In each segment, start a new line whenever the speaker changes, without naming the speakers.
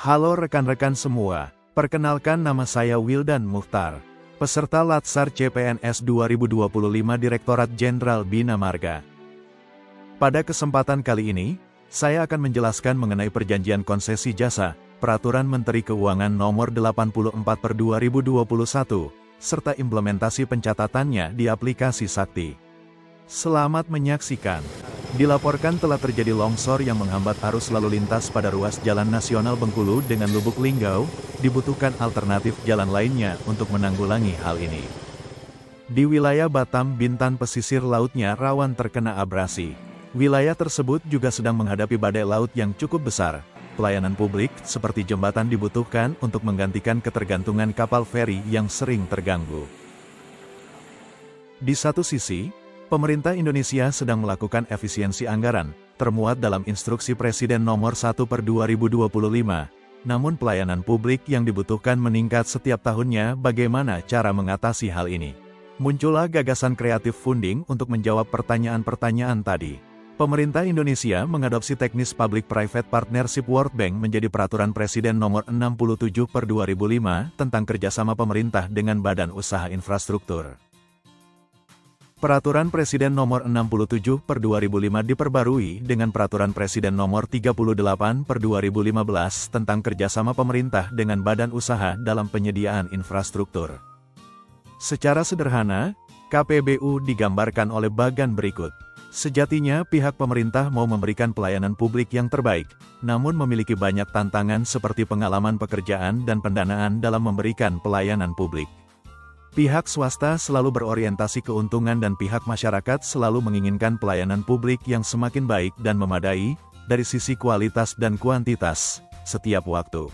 Halo rekan-rekan semua, perkenalkan nama saya Wildan Mukhtar, peserta Latsar CPNS 2025 Direktorat Jenderal Bina Marga. Pada kesempatan kali ini, saya akan menjelaskan mengenai Perjanjian Konsesi Jasa, Peraturan Menteri Keuangan Nomor 84/2021, serta implementasi pencatatannya di aplikasi Sakti. Selamat menyaksikan. Dilaporkan telah terjadi longsor yang menghambat arus lalu lintas pada ruas Jalan Nasional Bengkulu dengan Lubuk Linggau, dibutuhkan alternatif jalan lainnya untuk menanggulangi hal ini. Di wilayah Batam Bintan pesisir lautnya rawan terkena abrasi. Wilayah tersebut juga sedang menghadapi badai laut yang cukup besar. Pelayanan publik seperti jembatan dibutuhkan untuk menggantikan ketergantungan kapal feri yang sering terganggu. Di satu sisi, pemerintah Indonesia sedang melakukan efisiensi anggaran, termuat dalam Instruksi Presiden Nomor 1/2025. Namun pelayanan publik yang dibutuhkan meningkat setiap tahunnya. Bagaimana cara mengatasi hal ini? Muncullah gagasan kreatif funding untuk menjawab pertanyaan-pertanyaan tadi. Pemerintah Indonesia mengadopsi teknis Public-Private Partnership World Bank menjadi Peraturan Presiden Nomor 67/2005 tentang kerjasama pemerintah dengan badan usaha infrastruktur. Peraturan Presiden Nomor 67/2005 diperbarui dengan Peraturan Presiden Nomor 38/2015 tentang kerjasama pemerintah dengan badan usaha dalam penyediaan infrastruktur. Secara sederhana, KPBU digambarkan oleh bagan berikut. Sejatinya pihak pemerintah mau memberikan pelayanan publik yang terbaik, namun memiliki banyak tantangan seperti pengalaman pekerjaan dan pendanaan dalam memberikan pelayanan publik. Pihak swasta selalu berorientasi keuntungan dan pihak masyarakat selalu menginginkan pelayanan publik yang semakin baik dan memadai, dari sisi kualitas dan kuantitas, setiap waktu.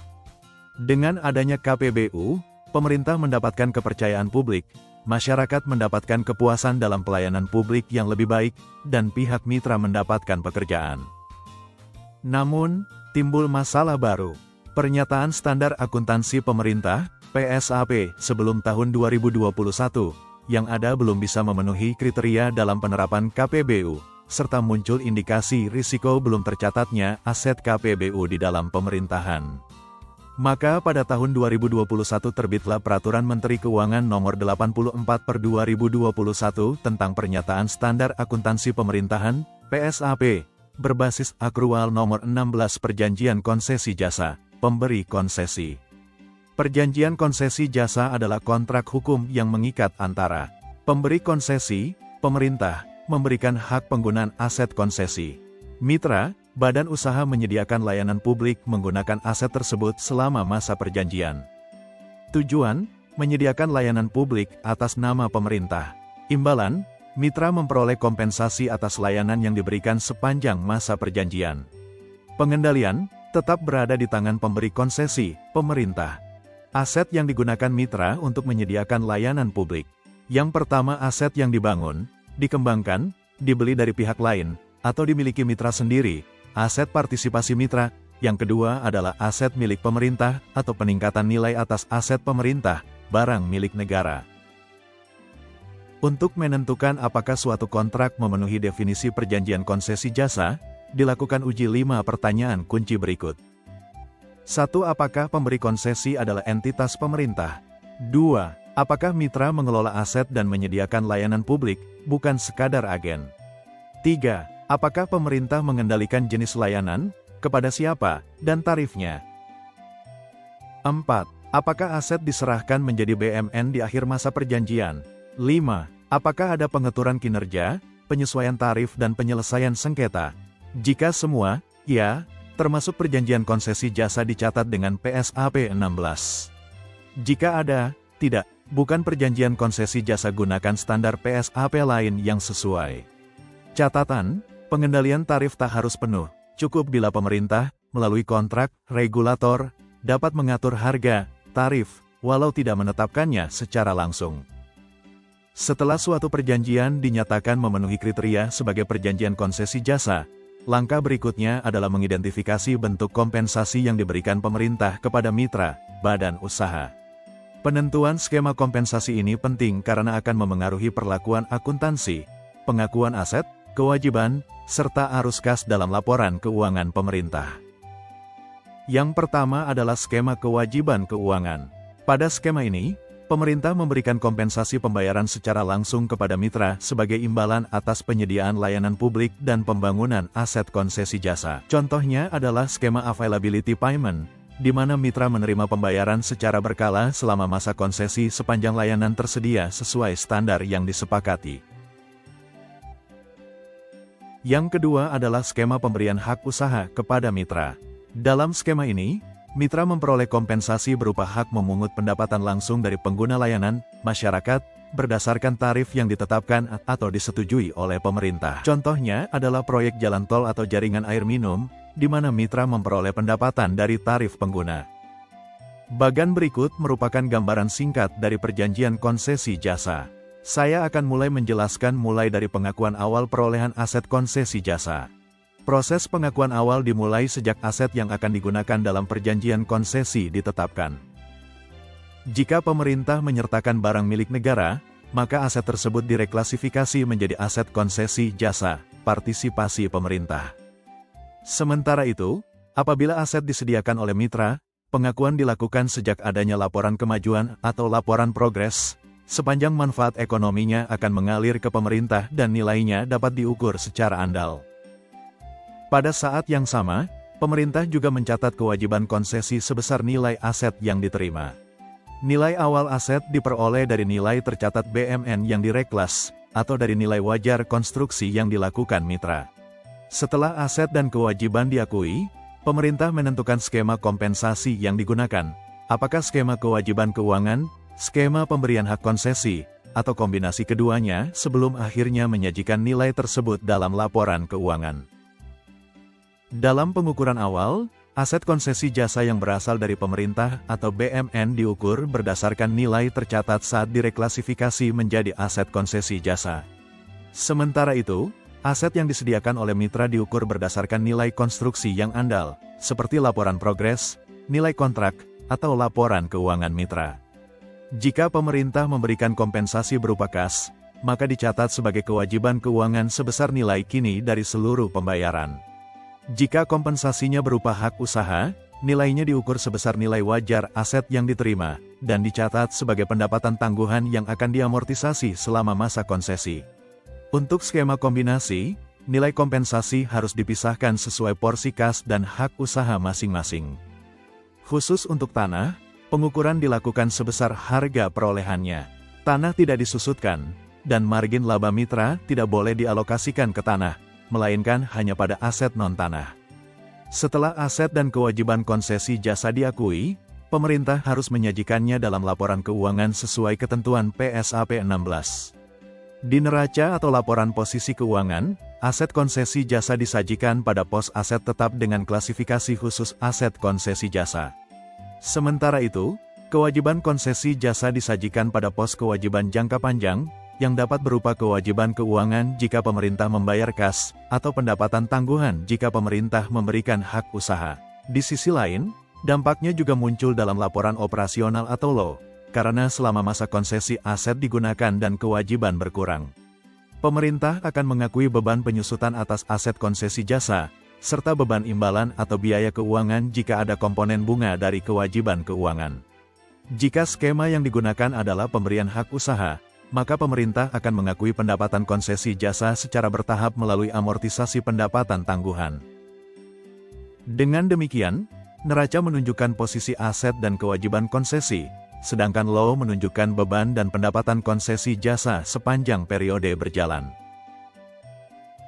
Dengan adanya KPBU, pemerintah mendapatkan kepercayaan publik, masyarakat mendapatkan kepuasan dalam pelayanan publik yang lebih baik, dan pihak mitra mendapatkan pekerjaan. Namun, timbul masalah baru. Pernyataan Standar Akuntansi Pemerintah (PSAP) sebelum tahun 2021, yang ada belum bisa memenuhi kriteria dalam penerapan KPBU, serta muncul indikasi risiko belum tercatatnya aset KPBU di dalam pemerintahan. Maka pada tahun 2021 terbitlah Peraturan Menteri Keuangan Nomor 84/2021 tentang Pernyataan Standar Akuntansi Pemerintahan (PSAP), berbasis akrual nomor 16 Perjanjian Konsesi Jasa, Pemberi Konsesi. Perjanjian konsesi jasa adalah kontrak hukum yang mengikat antara pemberi konsesi, pemerintah, memberikan hak penggunaan aset konsesi. Mitra, badan usaha menyediakan layanan publik menggunakan aset tersebut selama masa perjanjian. Tujuan, menyediakan layanan publik atas nama pemerintah. Imbalan, mitra memperoleh kompensasi atas layanan yang diberikan sepanjang masa perjanjian. Pengendalian, tetap berada di tangan pemberi konsesi, pemerintah. Aset yang digunakan mitra untuk menyediakan layanan publik. Yang pertama, aset yang dibangun, dikembangkan, dibeli dari pihak lain, atau dimiliki mitra sendiri, aset partisipasi mitra. Yang kedua adalah aset milik pemerintah, atau peningkatan nilai atas aset pemerintah, barang milik negara. Untuk menentukan apakah suatu kontrak memenuhi definisi perjanjian konsesi jasa, dilakukan uji 5 pertanyaan kunci berikut. 1. Apakah pemberi konsesi adalah entitas pemerintah? 2. Apakah mitra mengelola aset dan menyediakan layanan publik, bukan sekadar agen? 3. Apakah pemerintah mengendalikan jenis layanan, kepada siapa, dan tarifnya? 4. Apakah aset diserahkan menjadi BUMN di akhir masa perjanjian? 5. Apakah ada pengaturan kinerja, penyesuaian tarif dan penyelesaian sengketa? Jika semua, ya, termasuk perjanjian konsesi jasa dicatat dengan PSAP 16. Jika ada, tidak, bukan perjanjian konsesi jasa, gunakan standar PSAP lain yang sesuai. Catatan, pengendalian tarif tak harus penuh, cukup bila pemerintah, melalui kontrak, regulator, dapat mengatur harga, tarif, walau tidak menetapkannya secara langsung. Setelah suatu perjanjian dinyatakan memenuhi kriteria sebagai perjanjian konsesi jasa, langkah berikutnya adalah mengidentifikasi bentuk kompensasi yang diberikan pemerintah kepada mitra, badan usaha. Penentuan skema kompensasi ini penting karena akan memengaruhi perlakuan akuntansi, pengakuan aset, kewajiban, serta arus kas dalam laporan keuangan pemerintah. Yang pertama adalah skema kewajiban keuangan. Pada skema ini, pemerintah memberikan kompensasi pembayaran secara langsung kepada mitra sebagai imbalan atas penyediaan layanan publik dan pembangunan aset konsesi jasa. Contohnya adalah skema availability payment, di mana mitra menerima pembayaran secara berkala selama masa konsesi sepanjang layanan tersedia sesuai standar yang disepakati. Yang kedua adalah skema pemberian hak usaha kepada mitra. Dalam skema ini, mitra memperoleh kompensasi berupa hak memungut pendapatan langsung dari pengguna layanan, masyarakat, berdasarkan tarif yang ditetapkan atau disetujui oleh pemerintah. Contohnya adalah proyek jalan tol atau jaringan air minum, di mana mitra memperoleh pendapatan dari tarif pengguna. Bagan berikut merupakan gambaran singkat dari perjanjian konsesi jasa. Saya akan mulai menjelaskan mulai dari pengakuan awal perolehan aset konsesi jasa. Proses pengakuan awal dimulai sejak aset yang akan digunakan dalam perjanjian konsesi ditetapkan. Jika pemerintah menyertakan barang milik negara, maka aset tersebut direklasifikasi menjadi aset konsesi jasa, partisipasi pemerintah. Sementara itu, apabila aset disediakan oleh mitra, pengakuan dilakukan sejak adanya laporan kemajuan atau laporan progres, sepanjang manfaat ekonominya akan mengalir ke pemerintah dan nilainya dapat diukur secara andal. Pada saat yang sama, pemerintah juga mencatat kewajiban konsesi sebesar nilai aset yang diterima. Nilai awal aset diperoleh dari nilai tercatat BMN yang direklas, atau dari nilai wajar konstruksi yang dilakukan mitra. Setelah aset dan kewajiban diakui, pemerintah menentukan skema kompensasi yang digunakan, apakah skema kewajiban keuangan, skema pemberian hak konsesi, atau kombinasi keduanya sebelum akhirnya menyajikan nilai tersebut dalam laporan keuangan. Dalam pengukuran awal, aset konsesi jasa yang berasal dari pemerintah atau BMN diukur berdasarkan nilai tercatat saat direklasifikasi menjadi aset konsesi jasa. Sementara itu, aset yang disediakan oleh mitra diukur berdasarkan nilai konstruksi yang andal, seperti laporan progres, nilai kontrak, atau laporan keuangan mitra. Jika pemerintah memberikan kompensasi berupa kas, maka dicatat sebagai kewajiban keuangan sebesar nilai kini dari seluruh pembayaran. Jika kompensasinya berupa hak usaha, nilainya diukur sebesar nilai wajar aset yang diterima, dan dicatat sebagai pendapatan tangguhan yang akan diamortisasi selama masa konsesi. Untuk skema kombinasi, nilai kompensasi harus dipisahkan sesuai porsi kas dan hak usaha masing-masing. Khusus untuk tanah, pengukuran dilakukan sebesar harga perolehannya. Tanah tidak disusutkan, dan margin laba mitra tidak boleh dialokasikan ke tanah, melainkan hanya pada aset non-tanah. Setelah aset dan kewajiban konsesi jasa diakui, pemerintah harus menyajikannya dalam laporan keuangan sesuai ketentuan PSAP 16. Di neraca atau laporan posisi keuangan, aset konsesi jasa disajikan pada pos aset tetap dengan klasifikasi khusus aset konsesi jasa. Sementara itu, kewajiban konsesi jasa disajikan pada pos kewajiban jangka panjang, yang dapat berupa kewajiban keuangan jika pemerintah membayar kas, atau pendapatan tangguhan jika pemerintah memberikan hak usaha. Di sisi lain, dampaknya juga muncul dalam laporan operasional atau LO, karena selama masa konsesi aset digunakan dan kewajiban berkurang. Pemerintah akan mengakui beban penyusutan atas aset konsesi jasa, serta beban imbalan atau biaya keuangan jika ada komponen bunga dari kewajiban keuangan. Jika skema yang digunakan adalah pemberian hak usaha, maka pemerintah akan mengakui pendapatan konsesi jasa secara bertahap melalui amortisasi pendapatan tangguhan. Dengan demikian, neraca menunjukkan posisi aset dan kewajiban konsesi, sedangkan LO menunjukkan beban dan pendapatan konsesi jasa sepanjang periode berjalan.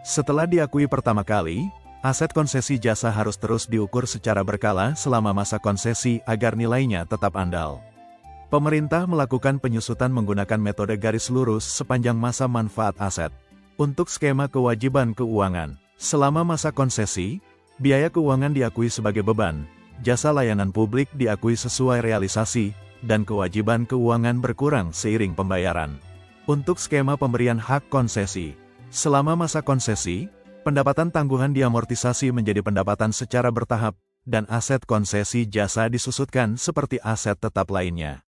Setelah diakui pertama kali, aset konsesi jasa harus terus diukur secara berkala selama masa konsesi agar nilainya tetap andal. Pemerintah melakukan penyusutan menggunakan metode garis lurus sepanjang masa manfaat aset. Untuk skema kewajiban keuangan, selama masa konsesi, biaya keuangan diakui sebagai beban, jasa layanan publik diakui sesuai realisasi, dan kewajiban keuangan berkurang seiring pembayaran. Untuk skema pemberian hak konsesi, selama masa konsesi, pendapatan tangguhan diamortisasi menjadi pendapatan secara bertahap, dan aset konsesi jasa disusutkan seperti aset tetap lainnya.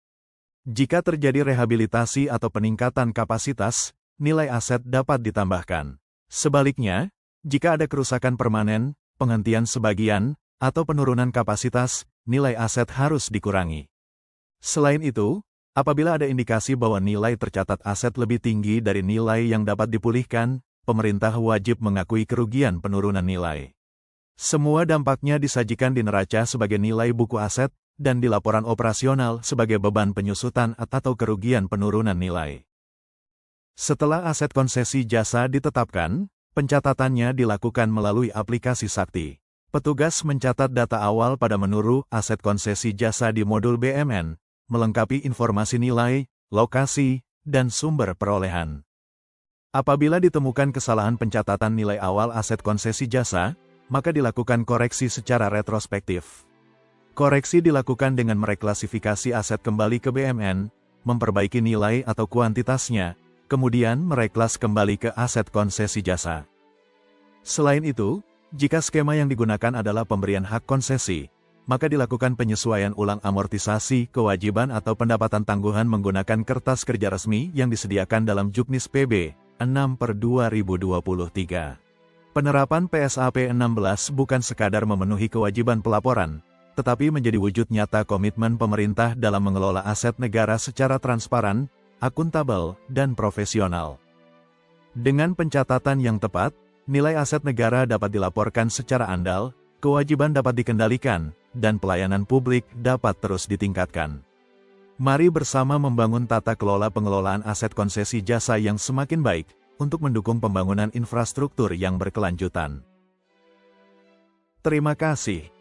Jika terjadi rehabilitasi atau peningkatan kapasitas, nilai aset dapat ditambahkan. Sebaliknya, jika ada kerusakan permanen, penghentian sebagian, atau penurunan kapasitas, nilai aset harus dikurangi. Selain itu, apabila ada indikasi bahwa nilai tercatat aset lebih tinggi dari nilai yang dapat dipulihkan, pemerintah wajib mengakui kerugian penurunan nilai. Semua dampaknya disajikan di neraca sebagai nilai buku aset, dan di laporan operasional sebagai beban penyusutan atau kerugian penurunan nilai. Setelah aset konsesi jasa ditetapkan, pencatatannya dilakukan melalui aplikasi Sakti. Petugas mencatat data awal pada menu aset konsesi jasa di modul BMN, melengkapi informasi nilai, lokasi, dan sumber perolehan. Apabila ditemukan kesalahan pencatatan nilai awal aset konsesi jasa, maka dilakukan koreksi secara retrospektif. Koreksi dilakukan dengan mereklasifikasi aset kembali ke BMN, memperbaiki nilai atau kuantitasnya, kemudian mereklas kembali ke aset konsesi jasa. Selain itu, jika skema yang digunakan adalah pemberian hak konsesi, maka dilakukan penyesuaian ulang amortisasi, kewajiban atau pendapatan tangguhan menggunakan kertas kerja resmi yang disediakan dalam Juknis PB 6/2023. Penerapan PSAP 16 bukan sekadar memenuhi kewajiban pelaporan, tetapi menjadi wujud nyata komitmen pemerintah dalam mengelola aset negara secara transparan, akuntabel, dan profesional. Dengan pencatatan yang tepat, nilai aset negara dapat dilaporkan secara andal, kewajiban dapat dikendalikan, dan pelayanan publik dapat terus ditingkatkan. Mari bersama membangun tata kelola pengelolaan aset konsesi jasa yang semakin baik, untuk mendukung pembangunan infrastruktur yang berkelanjutan. Terima kasih.